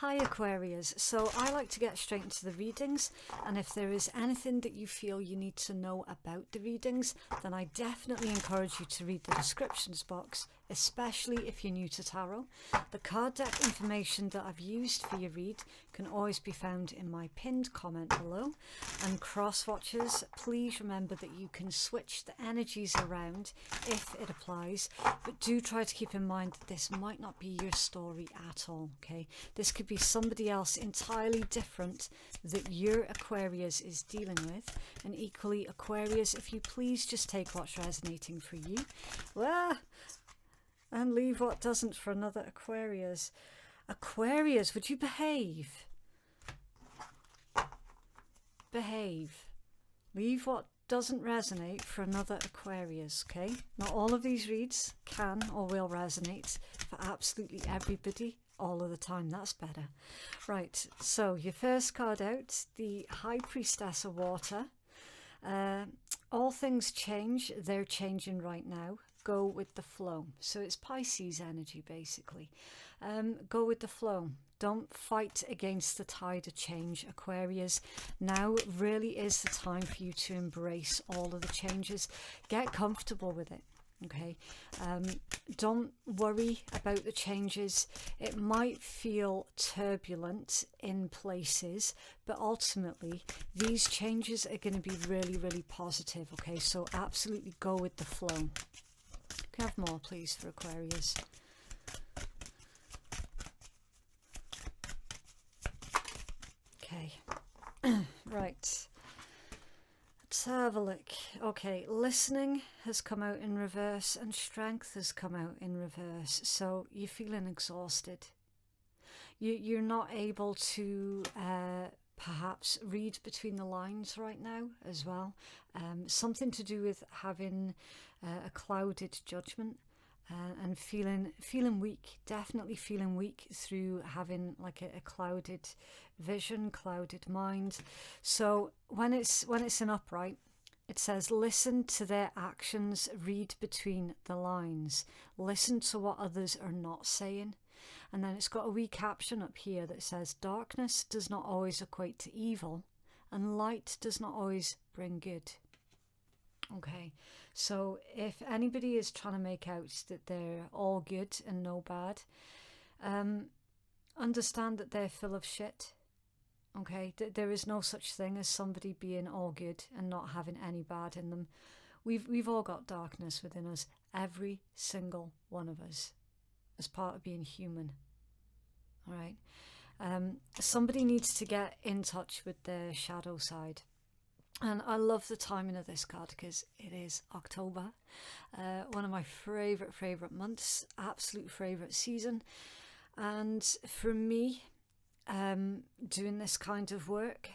Hi Aquarius, so I like to get straight into the readings, and if there is anything that you feel you need to know about the readings, then I definitely encourage you to read the descriptions box, especially if you're new to tarot. The card deck information that I've used for your read can always be found in my pinned comment below, and cross watchers, please remember that you can switch the energies around if it applies, but do try to keep in mind that this might not be your story at all, okay? This could be somebody else entirely different that your Aquarius is dealing with, and equally Aquarius, if you please just take what's resonating for you and leave what doesn't for another Aquarius. Aquarius, would you behave? Leave what doesn't resonate for another Aquarius, okay? Not all of these reads can or will resonate for absolutely everybody all of the time. That's better. Right, so your first card out, the High Priestess of Water. All things change. They're changing right now. Go with the flow. So it's Pisces energy, basically. Go with the flow. Don't fight against the tide of change, Aquarius. Now really is the time for you to embrace all of the changes. Get comfortable with it. Okay, don't worry about the changes. It might feel turbulent in places, but ultimately these changes are going to be really, really positive. Okay, so absolutely go with the flow. Can I have more, please, for Aquarius? Okay, right. Let's have a look. Okay, listening has come out in reverse and strength has come out in reverse. So you're feeling exhausted. You're not able to perhaps read between the lines right now as well. Something to do with having a clouded judgment. And feeling weak, definitely feeling weak through having like a clouded vision, clouded mind. So when it's in upright, it says listen to their actions, read between the lines, listen to what others are not saying. And then it's got a wee caption up here that says darkness does not always equate to evil, and light does not always bring good. Okay, so if anybody is trying to make out that they're all good and no bad, understand that they're full of shit. Okay, there is no such thing as somebody being all good and not having any bad in them. We've all got darkness within us, every single one of us, as part of being human. All right, somebody needs to get in touch with their shadow side. And I love the timing of this card because it is October, one of my favourite months, absolute favourite season. And for me, doing this kind of work,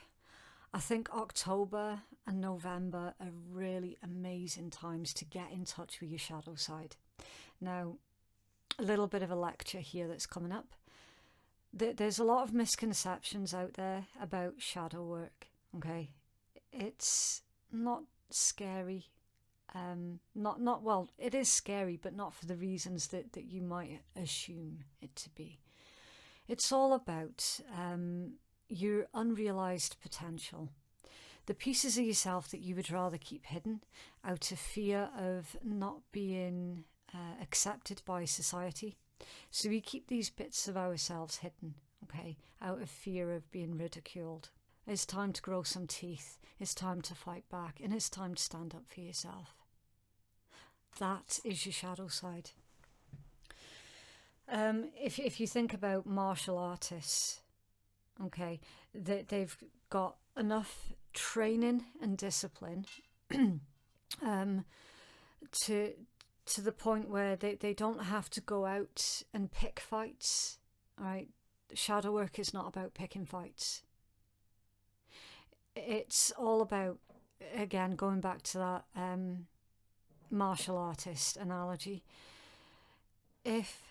I think October and November are really amazing times to get in touch with your shadow side. Now, a little bit of a lecture here that's coming up. There's a lot of misconceptions out there about shadow work, okay? It's not scary. Well, it is scary, but not for the reasons that you might assume it to be. It's all about your unrealized potential. The pieces of yourself that you would rather keep hidden out of fear of not being accepted by society. So we keep these bits of ourselves hidden, okay, out of fear of being ridiculed. It's time to grow some teeth. It's time to fight back, and it's time to stand up for yourself. That is your shadow side. If you think about martial artists, okay, they've got enough training and discipline to the point where they don't have to go out and pick fights. All right, shadow work is not about picking fights. It's all about, again, going back to that martial artist analogy. If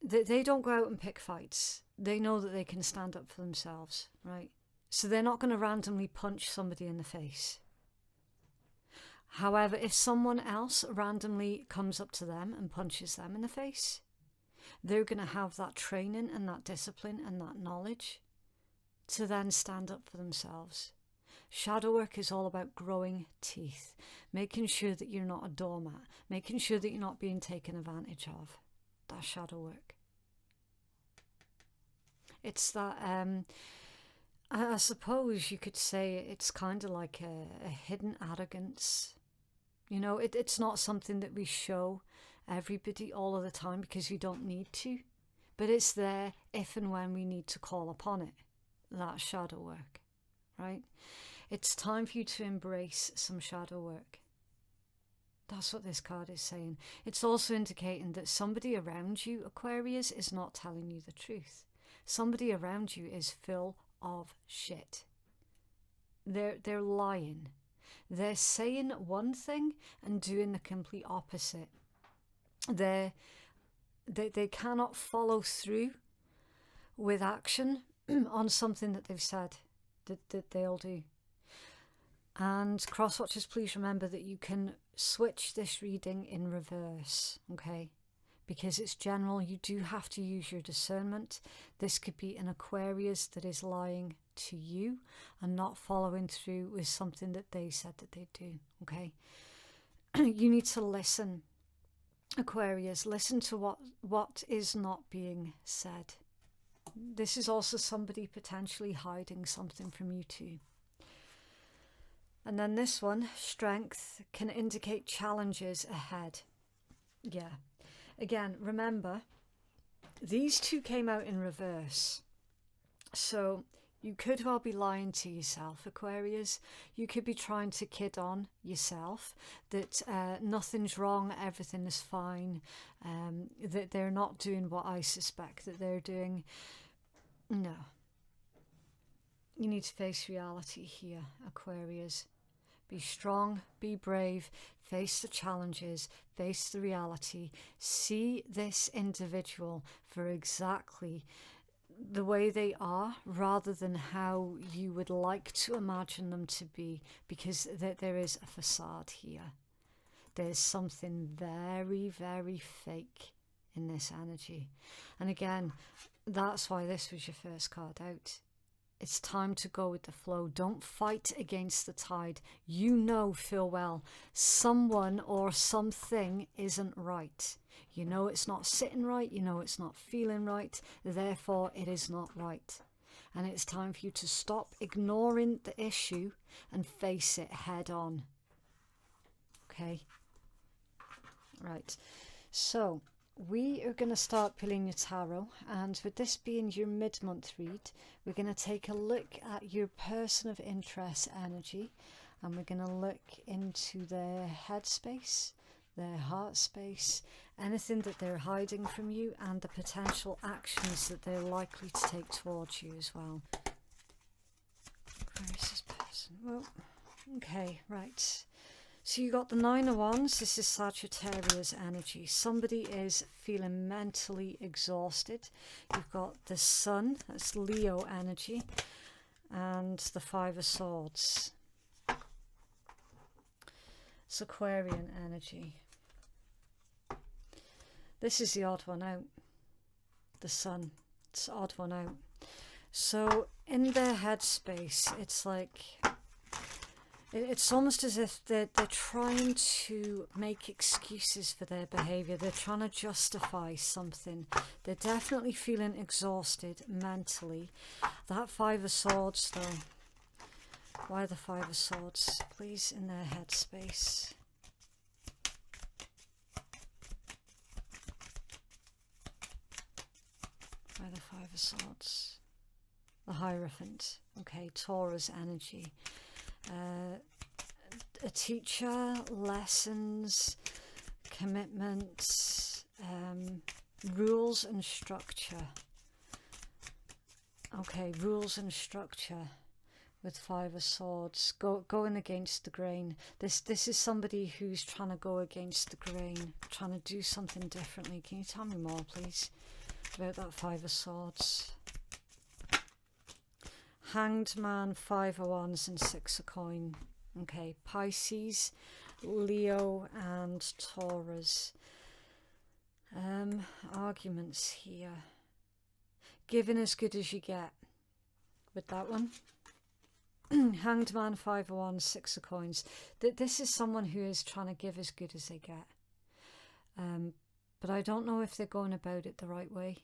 they don't go out and pick fights, they know that they can stand up for themselves, right? So they're not going to randomly punch somebody in the face. However, if someone else randomly comes up to them and punches them in the face, they're going to have that training and that discipline and that knowledge to then stand up for themselves. Shadow work is all about growing teeth, making sure that you're not a doormat, making sure that you're not being taken advantage of. That's shadow work. It's that, I suppose you could say it's kind of like a hidden arrogance. You know, it's not something that we show everybody all of the time because we don't need to, but it's there if and when we need to call upon it. That's shadow work, right? It's time for you to embrace some shadow work. That's what this card is saying. It's also indicating that somebody around you, Aquarius, is not telling you the truth. Somebody around you is full of shit. They're lying. They're saying one thing and doing the complete opposite. They cannot follow through with action on something that they've said that they'll do. And cross-watchers, please remember that you can switch this reading in reverse, okay? Because it's general, you do have to use your discernment. This could be an Aquarius that is lying to you and not following through with something that they said that they'd do, okay? You need to listen, Aquarius. Listen to what is not being said. This is also somebody potentially hiding something from you too. And then this one, strength, can indicate challenges ahead. Yeah. Again, remember, these two came out in reverse. So you could well be lying to yourself, Aquarius. You could be trying to kid on yourself that nothing's wrong, everything is fine, that they're not doing what I suspect that they're doing. No. You need to face reality here, Aquarius. Be strong, be brave, face the challenges, face the reality. See this individual for exactly the way they are rather than how you would like to imagine them to be, because there is a facade here. There's something very, very fake in this energy. And again, that's why this was your first card out. It's time to go with the flow. Don't fight against the tide. You know full well someone or something isn't right. You know it's not sitting right. You know it's not feeling right. Therefore, it is not right. And it's time for you to stop ignoring the issue and face it head on. Okay? Right. So we are going to start pulling your tarot, and with this being your mid-month read, we're going to take a look at your person of interest energy, and we're going to look into their headspace, their heart space, anything that they're hiding from you, and the potential actions that they're likely to take towards you as well. Where is this person? Well, okay, right. So you got the Nine of Wands. This is Sagittarius energy. Somebody is feeling mentally exhausted. You've got the Sun, that's Leo energy, and the Five of Swords. It's Aquarian energy. This is the odd one out. The Sun. It's the odd one out. So in their headspace, it's like, it's almost as if they're trying to make excuses for their behaviour. They're trying to justify something. They're definitely feeling exhausted mentally. That Five of Swords, though. Why the Five of Swords? Please, in their headspace. Why the Five of Swords? The Hierophant. Okay, Taurus energy. A teacher, lessons, commitments, rules and structure. Okay, rules and structure with Five of Swords. Going against the grain. This is somebody who's trying to go against the grain, trying to do something differently. Can you tell me more, please, about that Five of Swords? Hanged Man, Five of Wands and Six of Coin. Okay, Pisces, Leo and Taurus. Arguments here. Giving as good as you get with that one. Hanged Man, 5 of Wands, 6 of Coins. This is someone who is trying to give as good as they get. But I don't know if they're going about it the right way.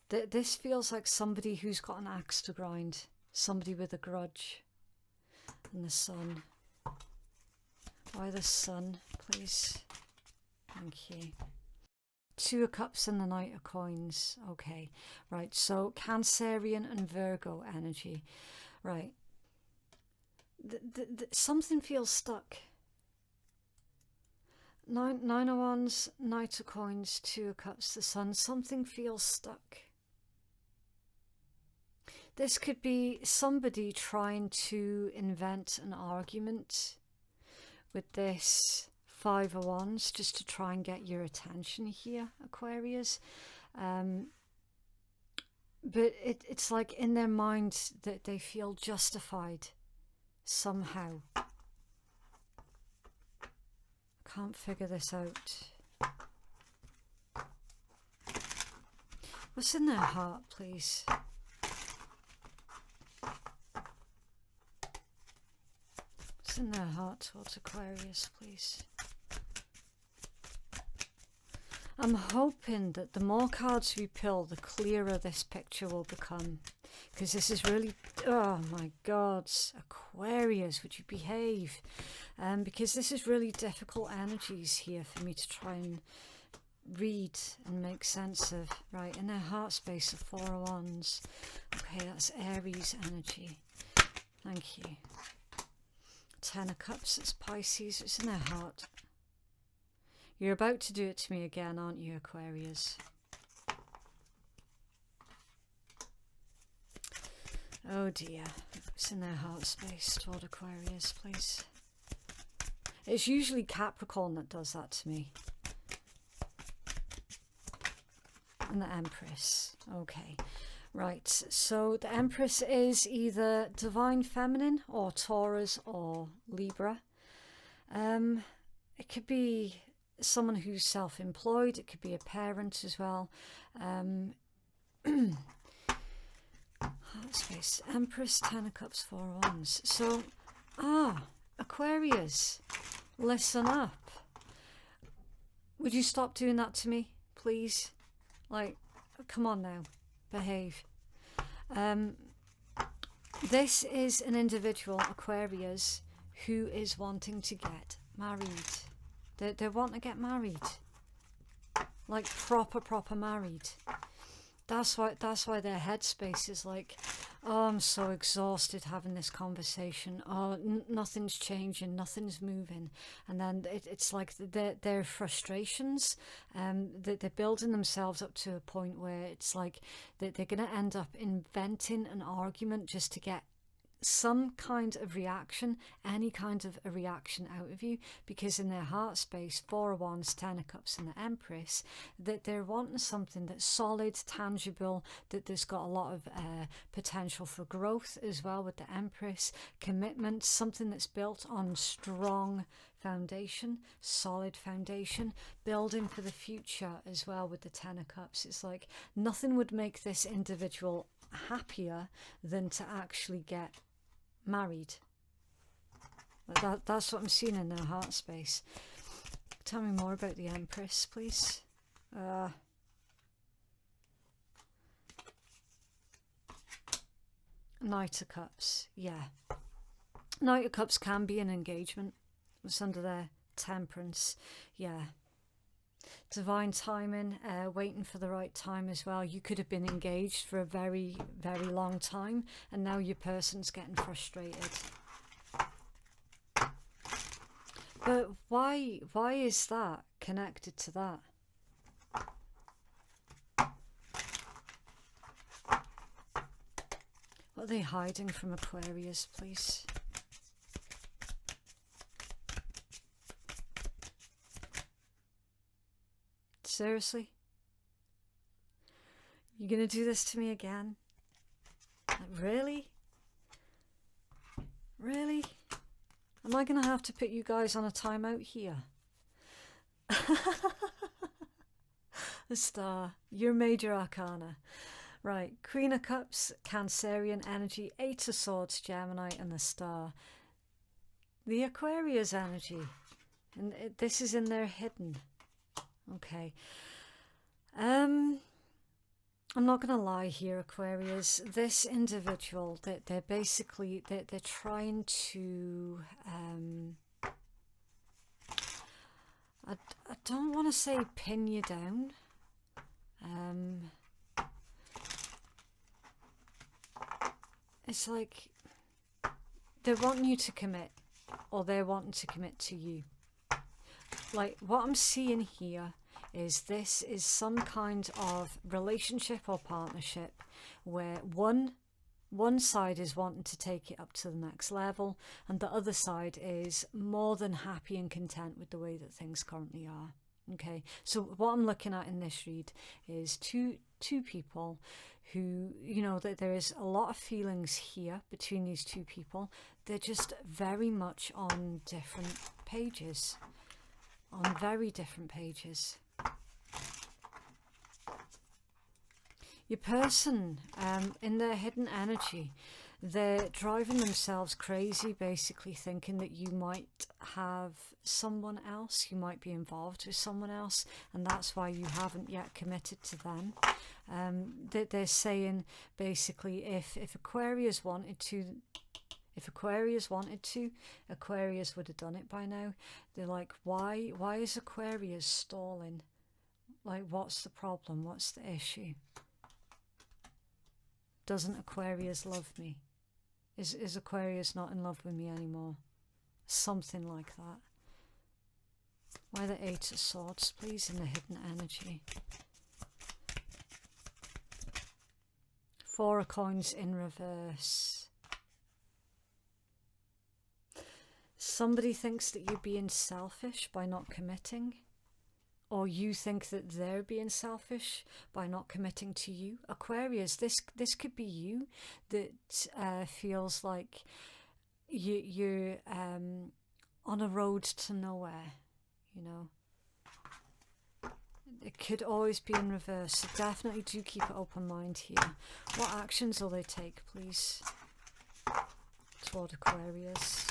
This feels like somebody who's got an axe to grind. Somebody with a grudge. And the Sun. Why the Sun, please? Thank you. 2 of Cups and the Knight of Coins. Okay, right. So Cancerian and Virgo energy. Right. Something feels stuck. 9 of Wands, Knight of Coins, 2 of Cups, the Sun. Something feels stuck. This could be somebody trying to invent an argument with this 5 of Wands just to try and get your attention here, Aquarius. But it's like in their mind that they feel justified somehow. Can't figure this out. What's in their heart, please? What's in their heart towards Aquarius, please? I'm hoping that the more cards we pull, the clearer this picture will become. Because this is really, oh my God, Aquarius, would you behave? Because this is really difficult energies here for me to try and read and make sense of. Right, in their heart space of 4 of Wands. Okay, that's Aries energy. Thank you. 10 of Cups, it's Pisces, it's in their heart. You're about to do it to me again, aren't you, Aquarius? Oh dear. It's in their heart space toward Aquarius, please. It's usually Capricorn that does that to me. And the Empress. Okay. Right. So the Empress is either Divine Feminine or Taurus or Libra. It could be someone who's self-employed. It could be a parent as well. Heart space. Empress, 10 of Cups, 4 of Wands. So, Aquarius, listen up. Would you stop doing that to me, please? Like, come on now, behave. This is an individual, Aquarius, who is wanting to get married. They want to get married, like proper married. That's why their headspace is like, oh, I'm so exhausted having this conversation. Oh, nothing's changing, nothing's moving. And then it's like their frustrations, they're building themselves up to a point where it's like they're going to end up inventing an argument just to get some kind of reaction, any kind of a reaction out of you, because in their heart space, 4 of Wands, 10 of Cups and the Empress, that they're wanting something that's solid, tangible, that there's got a lot of potential for growth as well with the Empress, commitment, something that's built on strong foundation, solid foundation, building for the future as well with the 10 of Cups. It's like nothing would make this individual happier than to actually get married. That's what I'm seeing in their heart space. Tell me more about the Empress, please. Knight of Cups, yeah. Knight of Cups can be an engagement. It's under their Temperance, yeah. Divine timing, waiting for the right time as well. You could have been engaged for a very, very long time and now your person's getting frustrated. But why is that connected to that? What are they hiding from Aquarius, please? Seriously? You're gonna do this to me again? Like, really? Really? Am I gonna have to put you guys on a timeout here? The Star, your major arcana. Right, Queen of Cups, Cancerian energy, Eight of Swords, Gemini, and the Star. The Aquarius energy, and this is in there hidden. Okay. I'm not going to lie here, Aquarius. This individual, they're basically, they're trying to, I don't want to say pin you down. It's like they're wanting you to commit, or they're wanting to commit to you. Like what I'm seeing here is this is some kind of relationship or partnership where one side is wanting to take it up to the next level, and the other side is more than happy and content with the way that things currently are. Okay, so what I'm looking at in this read is two people who, you know, that there is a lot of feelings here between these two people. They're just very much on different pages, on very different pages. Your person, in their hidden energy, they're driving themselves crazy, basically thinking that you might have someone else, you might be involved with someone else, and that's why you haven't yet committed to them. They're saying basically if Aquarius wanted to, Aquarius would have done it by now. They're like, why is Aquarius stalling? Like, what's the problem? What's the issue? Doesn't Aquarius love me? Is Aquarius not in love with me anymore? Something like that. Why the Eight of Swords, please, in the hidden energy? Four of Coins in reverse. Somebody thinks that you're being selfish by not committing. Or you think that they're being selfish by not committing to you. Aquarius, this could be you that feels like you're on a road to nowhere, you know. It could always be in reverse, so definitely do keep an open mind here. What actions will they take, please, toward Aquarius?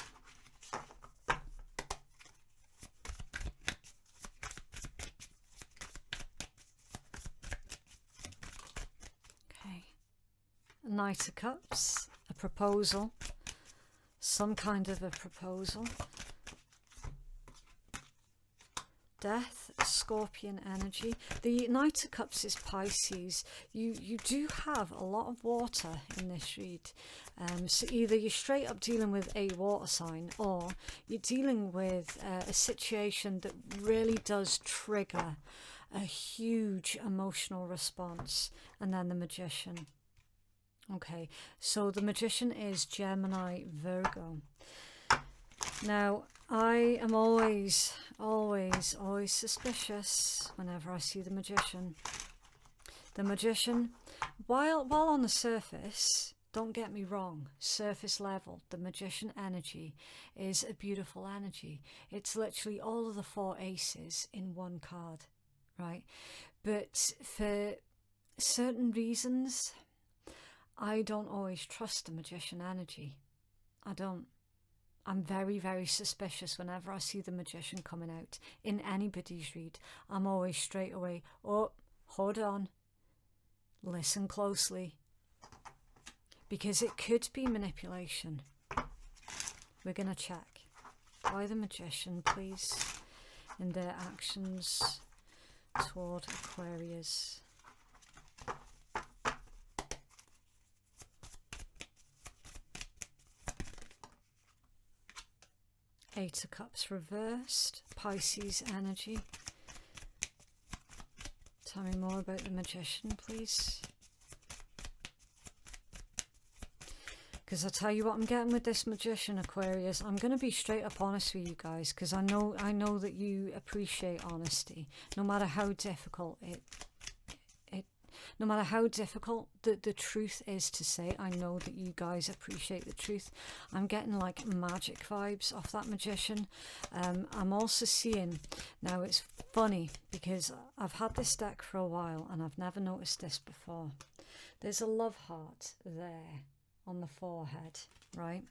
Knight of Cups, a proposal, some kind of a proposal. Death, Scorpion energy. The Knight of Cups is Pisces. You do have a lot of water in this read. So either you're straight up dealing with a water sign, or you're dealing with a situation that really does trigger a huge emotional response. And then the Magician. Okay, so the Magician is Gemini, Virgo. Now, I am always suspicious whenever I see the Magician. The Magician, while on the surface, don't get me wrong, surface level, the Magician energy is a beautiful energy. It's literally all of the four aces in one card, right? But for certain reasons, I don't always trust the Magician energy. I don't. I'm very, very suspicious whenever I see the Magician coming out in anybody's read. I'm always straight away, oh, hold on, listen closely, because it could be manipulation. We're going to check. Why the Magician, please, in their actions toward Aquarius? Eight of Cups reversed, Pisces energy. Tell me more about the Magician, please. Because I tell you what I'm getting with this Magician, Aquarius. I'm going to be straight up honest with you guys, because I know that you appreciate honesty, no matter how difficult No matter how difficult the truth is to say, I know that you guys appreciate the truth. I'm getting like magic vibes off that Magician. I'm also seeing, now it's funny because I've had this deck for a while and I've never noticed this before. There's a love heart there on the forehead, right?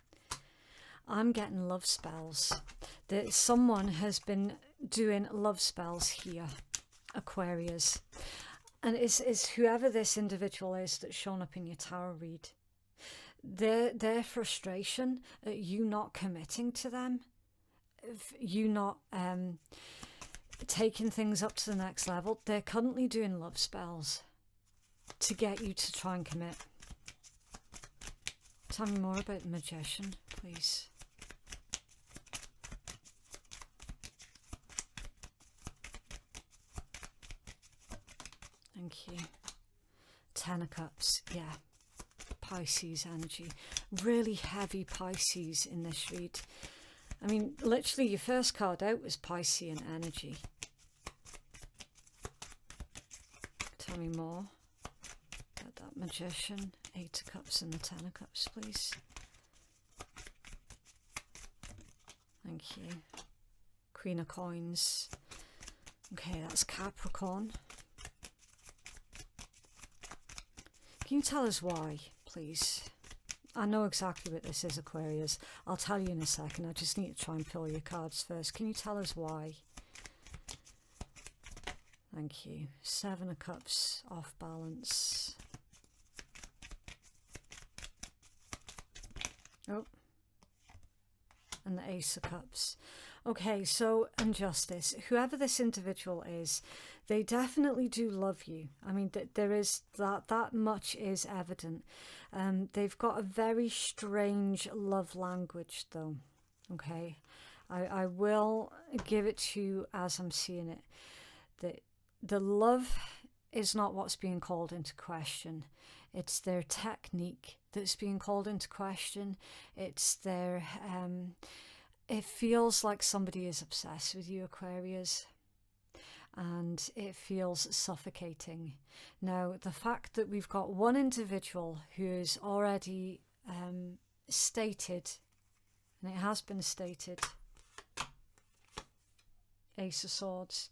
I'm getting love spells. That someone has been doing love spells here, Aquarius. And it's whoever this individual is that's shown up in your tarot read. Their frustration at you not committing to them, you not taking things up to the next level, they're currently doing love spells to get you to try and commit. Tell me more about the Magician, please. Thank you. Ten of Cups, yeah. Pisces energy. Really heavy Pisces in this read. I mean, literally your first card out was Piscean energy. Tell me more about that Magician. Eight of Cups and the Ten of Cups, please. Thank you. Queen of Coins. Okay, that's Capricorn. Can you tell us why, please? I know exactly what this is, Aquarius. I'll tell you in a second. I just need to try and pull your cards first. Can you tell us why? Thank you. Seven of Cups, off balance. Oh. And the Ace of Cups. Okay, so injustice. Whoever this individual is, they definitely do love you. I mean, there is that much is evident. They've got a very strange love language, though. Okay, I will give it to you as I'm seeing it. That the love is not what's being called into question. It's their technique that's being called into question. It's their it feels like somebody is obsessed with you, Aquarius, and it feels suffocating. Now, the fact that we've got one individual who is already stated, and it has been stated, Ace of Swords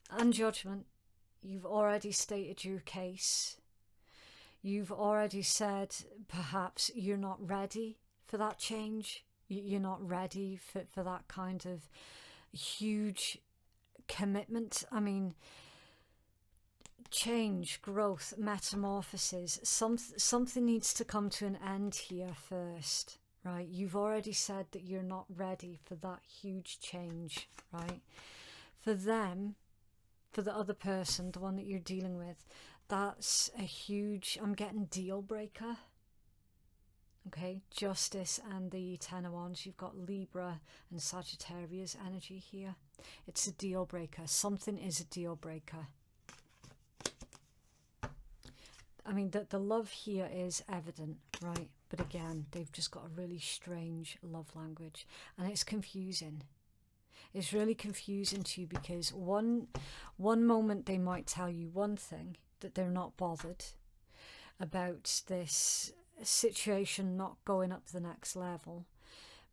and Judgment, you've already stated your case. You've already said perhaps you're not ready for that change. You're not ready for that kind of huge commitment. I mean, change, growth, metamorphosis, something needs to come to an end here first, right? You've already said that you're not ready for that huge change, right? For them, for the other person, the one that you're dealing with, that's a huge, I'm getting deal breaker. Okay, Justice and the Ten of Wands. You've got Libra and Sagittarius energy here. It's a deal breaker. Something is a deal breaker. I mean, the love here is evident, right? But again, they've just got a really strange love language. And it's confusing. It's really confusing to you because one moment they might tell you one thing, that they're not bothered about this situation not going up the next level,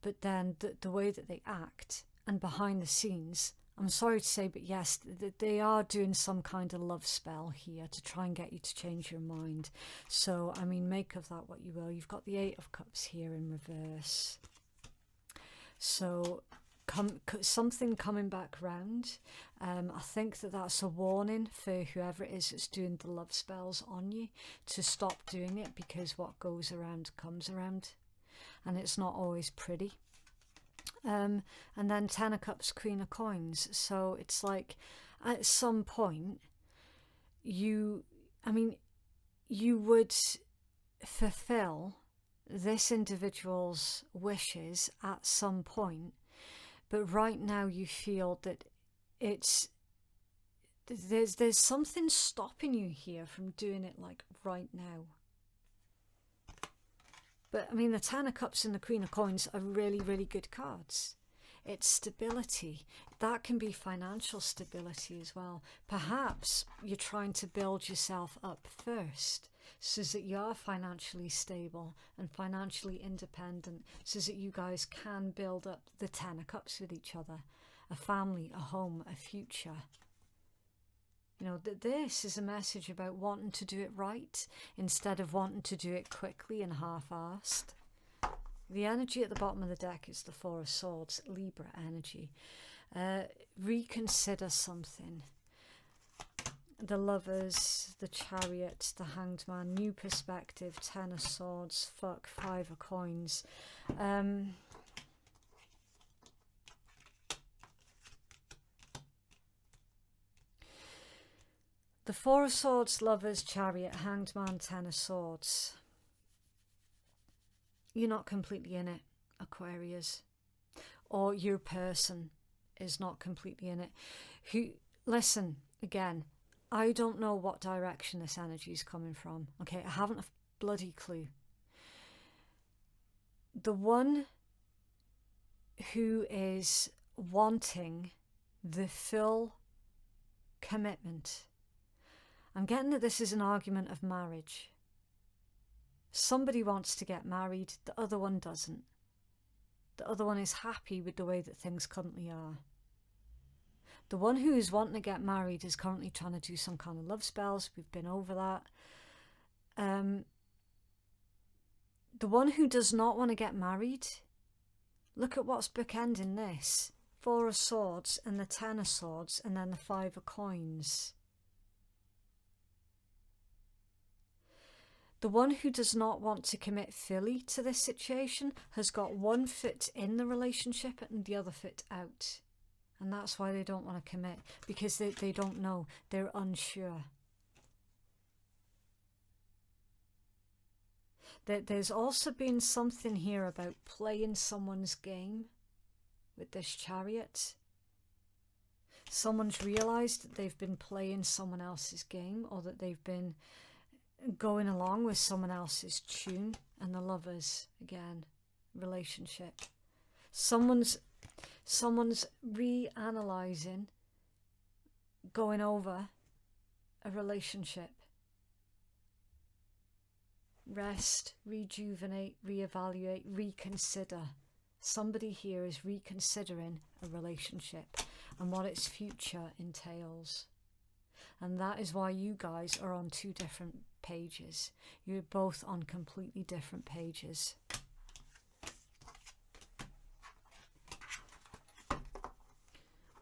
but then the way that they act and behind the scenes, I'm sorry to say, but yes, they are doing some kind of love spell here to try and get you to change your mind. So I mean, make of that what you will. You've got the Eight of Cups here in reverse, so something coming back round. I think that's a warning for whoever it is that's doing the love spells on you to stop doing it, because what goes around comes around, and it's not always pretty. And then Ten of Cups, Queen of Coins. So it's like at some point you would fulfill this individual's wishes at some point. But right now you feel that there's something stopping you here from doing it like right now. But I mean, the Ten of Cups and the Queen of Coins are really, really good cards. It's stability. That can be financial stability as well. Perhaps you're trying to build yourself up first so that you are financially stable and financially independent, so that you guys can build up the Ten of Cups with each other. A family, a home, a future. You know, this is a message about wanting to do it right instead of wanting to do it quickly and half-assed. The energy at the bottom of the deck is the Four of Swords, Libra energy. Reconsider something. The Lovers, the Chariot, the Hanged Man, new perspective, Ten of Swords, fuck, Five of Coins. The Four of Swords, Lovers, Chariot, Hanged Man, Ten of Swords. You're not completely in it, Aquarius. Or your person is not completely in it. Listen, again, I don't know what direction this energy is coming from. Okay, I haven't a bloody clue. The one who is wanting the full commitment. I'm getting that this is an argument of marriage. Somebody wants to get married, the other one doesn't. The other one is happy with the way that things currently are. The one who is wanting to get married is currently trying to do some kind of love spells. We've been over that. The one who does not want to get married, look at what's bookending this. Four of Swords and the Ten of Swords and then the Five of Coins. The one who does not want to commit fully to this situation has got one foot in the relationship and the other foot out. And that's why they don't want to commit, because they don't know. They're unsure. There's also been something here about playing someone's game with this Chariot. Someone's realised that they've been playing someone else's game, or that they've been going along with someone else's tune. And the Lovers, again, relationship. Someone's reanalyzing, going over a relationship. Rest, rejuvenate, reevaluate, reconsider. Somebody here is reconsidering a relationship and what its future entails. And that is why you guys are on two different pages. You're both on completely different pages.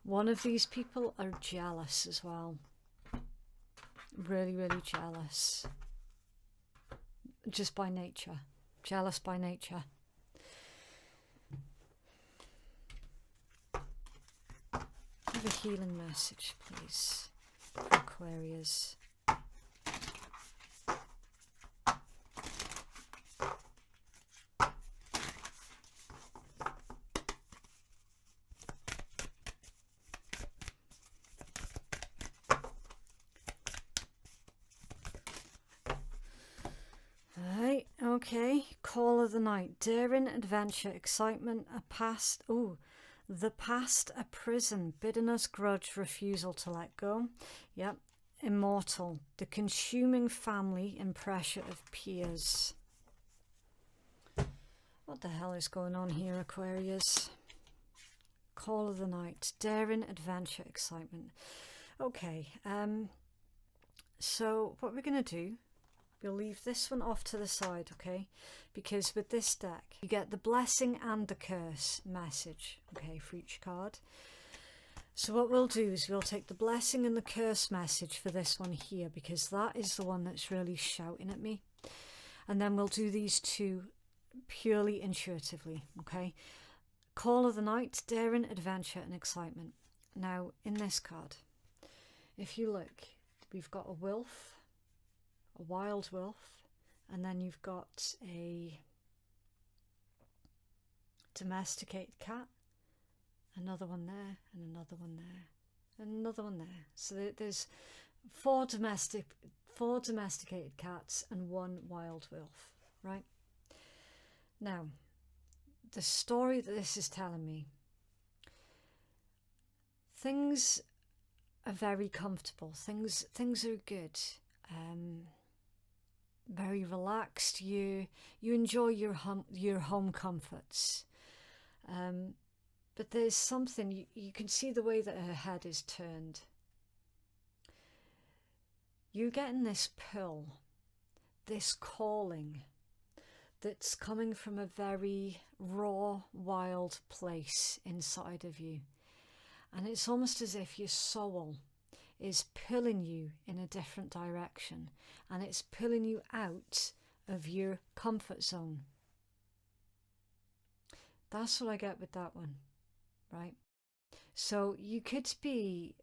One of these people are jealous as well. Really, really jealous. Just by nature. Jealous by nature. Have a healing message, please, for Aquarius. Okay, call of the night. Daring, adventure, excitement, the past, a prison, bitterness, grudge, refusal to let go. Yep, immortal, the consuming family and pressure of peers. What the hell is going on here, Aquarius? Call of the night. Daring, adventure, excitement. Okay, so what we're going to do, we'll leave this one off to the side, okay? Because with this deck, you get the blessing and the curse message, okay, for each card. So what we'll do is we'll take the blessing and the curse message for this one here, because that is the one that's really shouting at me. And then we'll do these two purely intuitively, okay? Call of the night, daring, adventure, and excitement. Now, in this card, if you look, we've got a wolf, a wild wolf, and then you've got a domesticated cat, another one there, and another one there, and another one there. So there's four domesticated cats and one wild wolf, right? Now, the story that this is telling me things are very comfortable. Things are good. Very relaxed. You enjoy your home comforts. But there's something, you can see the way that her head is turned. You're getting this pull, this calling that's coming from a very raw, wild place inside of you. And it's almost as if your soul is pulling you in a different direction, and it's pulling you out of your comfort zone. That's what I get with that one, right? So you could be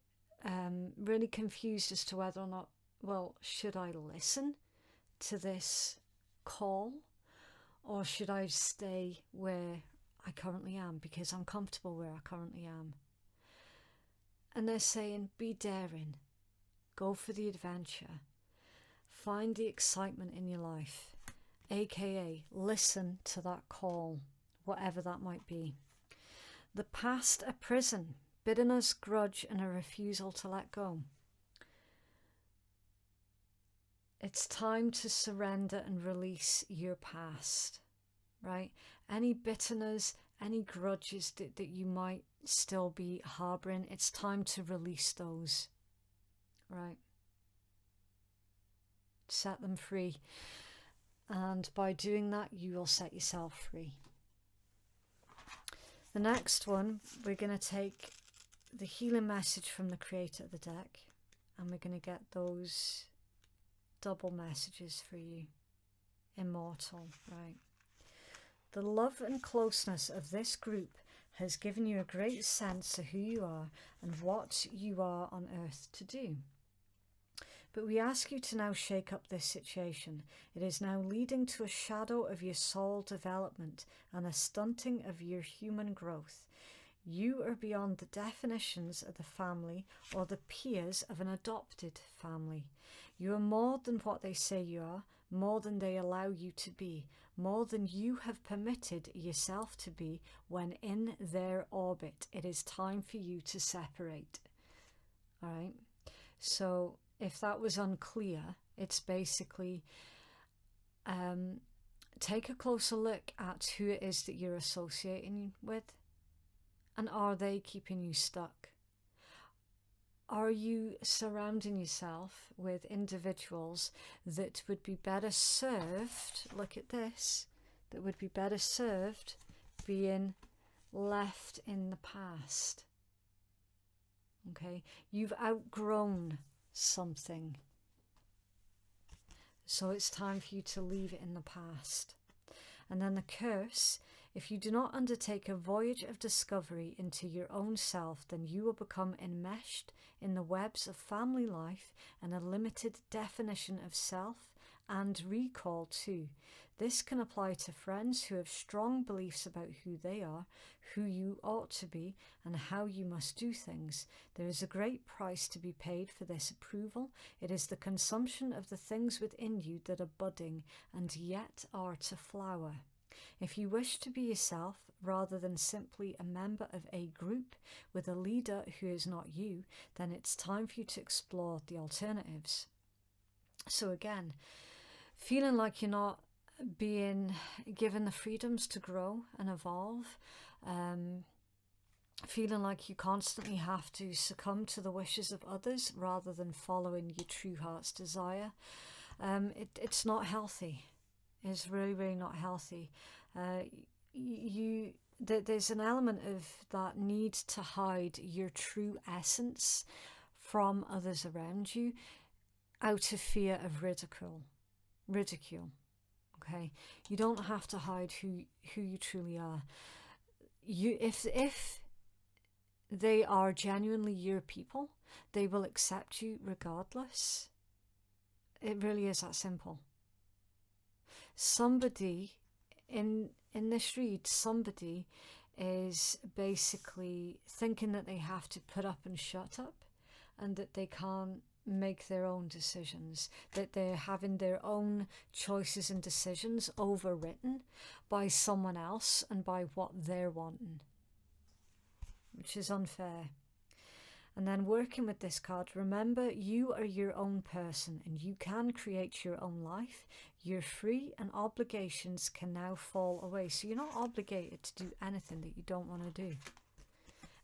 really confused as to whether or not, well, should I listen to this call, or should I stay where I currently am because I'm comfortable where I currently am? And they're saying, be daring, go for the adventure, find the excitement in your life, aka listen to that call, whatever that might be. The past a prison, bitterness, grudge, and a refusal to let go. It's time to surrender and release your past, right? Any bitterness, any grudges that you might still be harboring, it's time to release those, right? Set them free. And by doing that, you will set yourself free. The next one, we're going to take the healing message from the creator of the deck, and we're going to get those double messages for you. Immortal, right? The love and closeness of this group has given you a great sense of who you are and what you are on earth to do. But we ask you to now shake up this situation. It is now leading to a shadow of your soul development and a stunting of your human growth. You are beyond the definitions of the family or the peers of an adopted family. You are more than what they say you are, more than they allow you to be, more than you have permitted yourself to be when in their orbit. It is time for you to separate. All right? So if that was unclear, it's basically take a closer look at who it is that you're associating with, and are they keeping you stuck? Are you surrounding yourself with individuals that would be better served, look at this, that would be better served being left in the past? Okay, you've outgrown something, so it's time for you to leave it in the past. And then the curse: if you do not undertake a voyage of discovery into your own self, then you will become enmeshed in the webs of family life and a limited definition of self and recall too. This can apply to friends who have strong beliefs about who they are, who you ought to be, and how you must do things. There is a great price to be paid for this approval. It is the consumption of the things within you that are budding and yet are to flower. If you wish to be yourself rather than simply a member of a group with a leader who is not you, then it's time for you to explore the alternatives. So again, feeling like you're not being given the freedoms to grow and evolve, feeling like you constantly have to succumb to the wishes of others rather than following your true heart's desire, it's not healthy. It's really, really not healthy. There's an element of that need to hide your true essence from others around you out of fear of ridicule. Okay, you don't have to hide who you truly are. If they are genuinely your people, they will accept you regardless. It really is that simple. Somebody in this read, somebody is basically thinking that they have to put up and shut up, and that they can't make their own decisions, that they're having their own choices and decisions overwritten by someone else and by what they're wanting, which is unfair. And then working with this card, remember you are your own person and you can create your own life. You're free and obligations can now fall away. So you're not obligated to do anything that you don't want to do.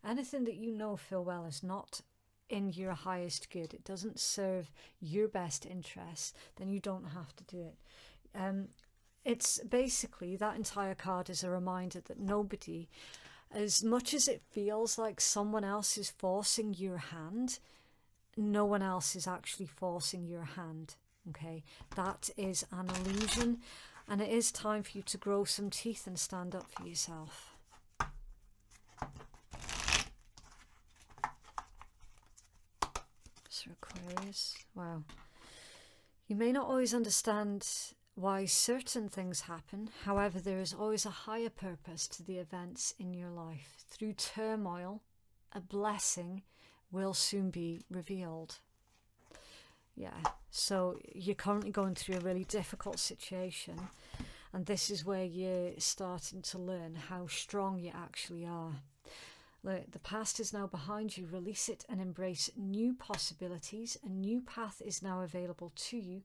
Anything that you know full well is not in your highest good. It doesn't serve your best interests, then you don't have to do it. It's basically, that entire card is a reminder that nobody, as much as it feels like someone else is forcing your hand, no one else is actually forcing your hand. Okay, that is an illusion, and it is time for you to grow some teeth and stand up for yourself. So Aquarius, wow. You may not always understand why certain things happen. However, there is always a higher purpose to the events in your life. Through turmoil, a blessing will soon be revealed. Yeah, so you're currently going through a really difficult situation, and this is where you're starting to learn how strong you actually are. Look, the past is now behind you. Release it and embrace new possibilities. A new path is now available to you,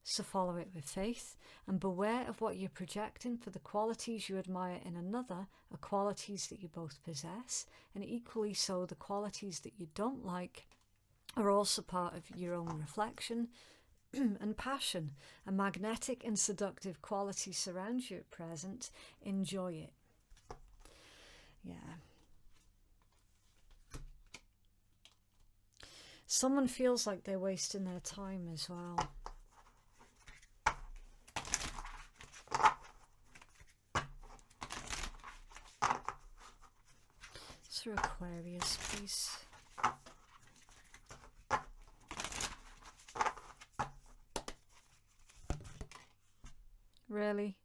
so follow it with faith, and beware of what you're projecting, for the qualities you admire in another are qualities that you both possess, and equally so the qualities that you don't like are also part of your own reflection and passion. A magnetic and seductive quality surrounds you at present. Enjoy it. Yeah. Someone feels like they're wasting their time as well. For Aquarius, please. Really?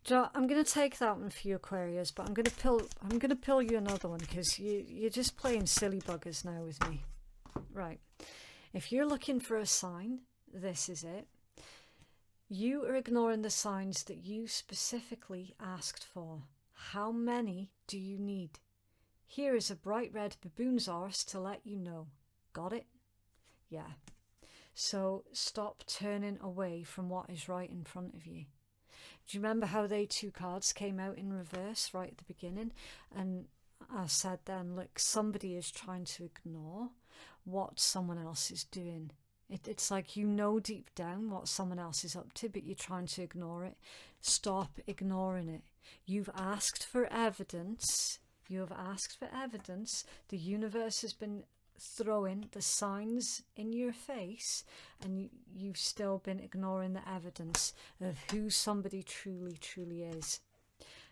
Joe, I'm going to take that one for you, Aquarius, but I'm going to pill you another one, because you're just playing silly buggers now with me. Right. If you're looking for a sign, this is it. You are ignoring the signs that you specifically asked for. How many do you need? Here is a bright red baboon's arse to let you know. Got it? Yeah. So stop turning away from what is right in front of you. Do you remember how they two cards came out in reverse right at the beginning? And I said then, look, somebody is trying to ignore what someone else is doing. It's like you know deep down what someone else is up to, but you're trying to ignore it. Stop ignoring it. You've asked for evidence. You have asked for evidence. The universe has been throwing the signs in your face, and you've still been ignoring the evidence of who somebody truly is.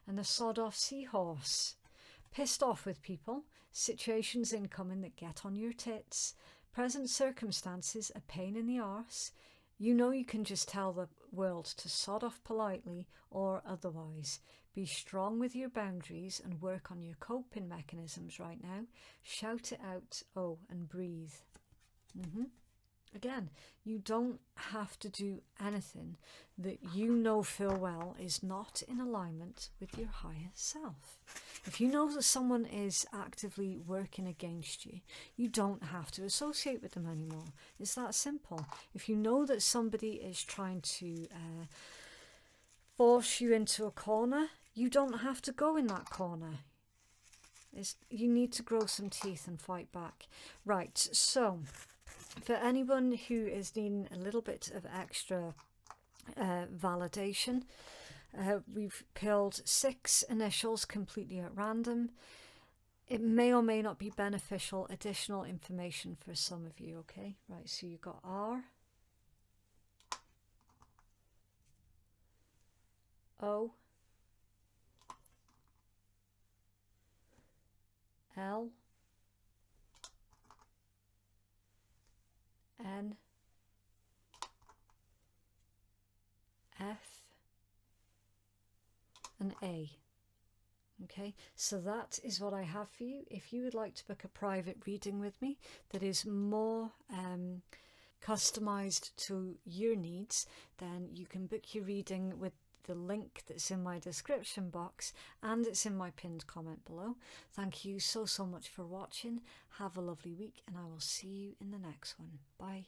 And the sod-off seahorse. Pissed off with people. Situations incoming that get on your tits. Present circumstances a pain in the arse. You know you can just tell the world to sod off politely or otherwise. Be strong with your boundaries and work on your coping mechanisms right now. Shout it out, oh, and breathe. Again, you don't have to do anything that you know full well is not in alignment with your higher self. If you know that someone is actively working against you, you don't have to associate with them anymore. It's that simple. If you know that somebody is trying to force you into a corner, you don't have to go in that corner. You need to grow some teeth and fight back. Right, so for anyone who is needing a little bit of extra validation, we've pulled 6 initials completely at random. It may or may not be beneficial additional information for some of you, okay? Right, so you've got R, O, L, N, F, and A. Okay, so that is what I have for you. If you would like to book a private reading with me that is more customized to your needs, then you can book your reading with the link that's in my description box, and it's in my pinned comment below. Thank you so much for watching. Have a lovely week, and I will see you in the next one. Bye.